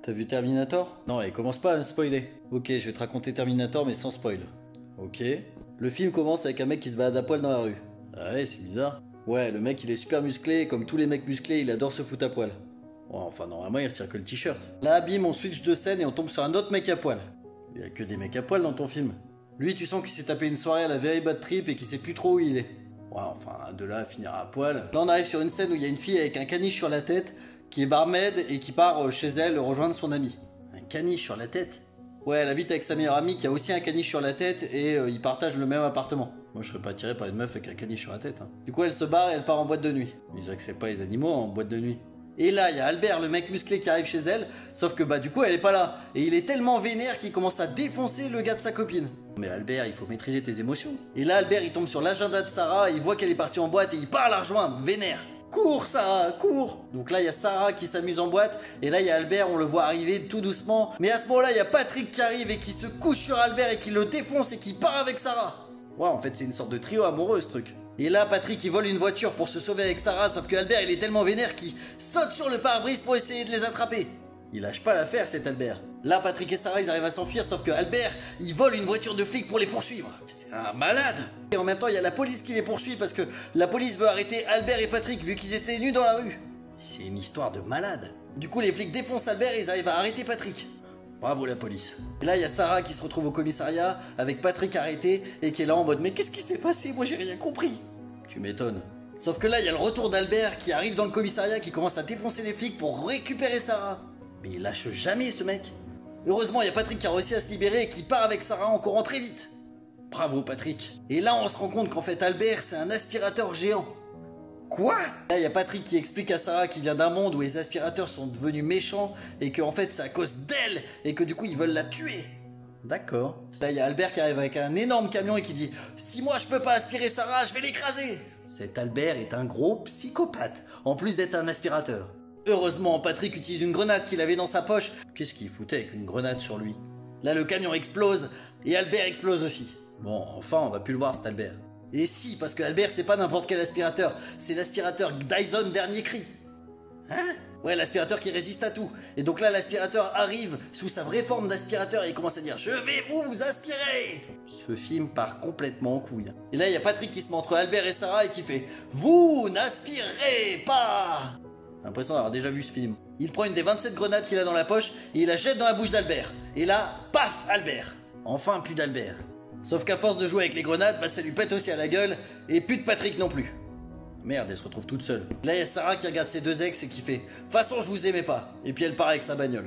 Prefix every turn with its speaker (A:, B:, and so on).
A: T'as vu Terminator? Non, et commence pas à me spoiler. Ok, je vais te raconter Terminator mais sans spoil. Ok. Le film commence avec un mec qui se balade à poil dans la rue. Ah ouais, c'est bizarre. Ouais, le mec il est super musclé, et comme tous les mecs musclés, il adore se foutre à poil. Ouais, enfin normalement il retire que le t-shirt. Là, bim, on switch de scène et on tombe sur un autre mec à poil. Il y a que des mecs à poil dans ton film. Lui, tu sens qu'il s'est tapé une soirée à la very bad trip et qu'il sait plus trop où il est. Ouais, enfin, de là à finir à poil. Là, on arrive sur une scène où il y a une fille avec un caniche sur la tête, qui est barmaid et qui part chez elle rejoindre son ami. Un caniche sur la tête? Ouais, elle habite avec sa meilleure amie qui a aussi un caniche sur la tête et ils partagent le même appartement. Moi, je serais pas attiré par une meuf avec un caniche sur la tête. Hein. Du coup, elle se barre et elle part en boîte de nuit. Ils acceptent pas les animaux en boîte de nuit. Et là, il y a Albert, le mec musclé qui arrive chez elle, sauf que du coup, elle est pas là. Et il est tellement vénère qu'il commence à défoncer le gars de sa copine. Mais Albert, il faut maîtriser tes émotions. Et là, Albert, il tombe sur l'agenda de Sarah, il voit qu'elle est partie en boîte et il part la rejoindre, vénère. Cours, Sarah, cours! Donc là, il y a Sarah qui s'amuse en boîte, et là, il y a Albert, on le voit arriver tout doucement. Mais à ce moment-là, il y a Patrick qui arrive et qui se couche sur Albert et qui le défonce et qui part avec Sarah. Ouais, en fait, c'est une sorte de trio amoureux, ce truc. Et là, Patrick, il vole une voiture pour se sauver avec Sarah, sauf que Albert, il est tellement vénère qu'il saute sur le pare-brise pour essayer de les attraper. Il lâche pas l'affaire, cet Albert. Là, Patrick et Sarah, ils arrivent à s'enfuir, sauf que Albert, il vole une voiture de flic pour les poursuivre. C'est un malade. Et en même temps, il y a la police qui les poursuit parce que la police veut arrêter Albert et Patrick vu qu'ils étaient nus dans la rue. C'est une histoire de malade. Du coup, les flics défoncent Albert et ils arrivent à arrêter Patrick. Bravo la police. Et là, il y a Sarah qui se retrouve au commissariat avec Patrick arrêté et qui est là en mode « Mais qu'est-ce qui s'est passé? Moi, j'ai rien compris. » Tu m'étonnes. Sauf que là, il y a le retour d'Albert qui arrive dans le commissariat, qui commence à défoncer les flics pour récupérer Sarah. Mais il lâche jamais ce mec. Heureusement, il y a Patrick qui a réussi à se libérer et qui part avec Sarah en courant très vite. Bravo Patrick. Et là, on se rend compte qu'en fait, Albert, c'est un aspirateur géant. Quoi? Là, il y a Patrick qui explique à Sarah qu'il vient d'un monde où les aspirateurs sont devenus méchants et qu'en fait, c'est à cause d'elle et que du coup, ils veulent la tuer. D'accord. Là, il y a Albert qui arrive avec un énorme camion et qui dit « Si moi, je peux pas aspirer Sarah, je vais l'écraser !» Cet Albert est un gros psychopathe, en plus d'être un aspirateur. Heureusement, Patrick utilise une grenade qu'il avait dans sa poche. Qu'est-ce qu'il foutait avec une grenade sur lui? Là, le camion explose et Albert explose aussi. Bon, enfin, on va plus le voir cet Albert. Et si, parce que Albert, c'est pas n'importe quel aspirateur, c'est l'aspirateur Dyson dernier cri. Hein? Ouais, l'aspirateur qui résiste à tout. Et donc là, l'aspirateur arrive sous sa vraie forme d'aspirateur et il commence à dire « Je vais vous aspirer !» Ce film part complètement en couille. Et là, il y a Patrick qui se met entre Albert et Sarah et qui fait « Vous n'aspirez pas !» J'ai l'impression d'avoir déjà vu ce film. Il prend une des 27 grenades qu'il a dans la poche et il la jette dans la bouche d'Albert. Et là, paf, Albert. Enfin, plus d'Albert. Sauf qu'à force de jouer avec les grenades, ça lui pète aussi à la gueule et plus de Patrick non plus. Merde, elle se retrouve toute seule. Là, il y a Sarah qui regarde ses deux ex et qui fait « De toute façon, je vous aimais pas !» Et puis elle part avec sa bagnole.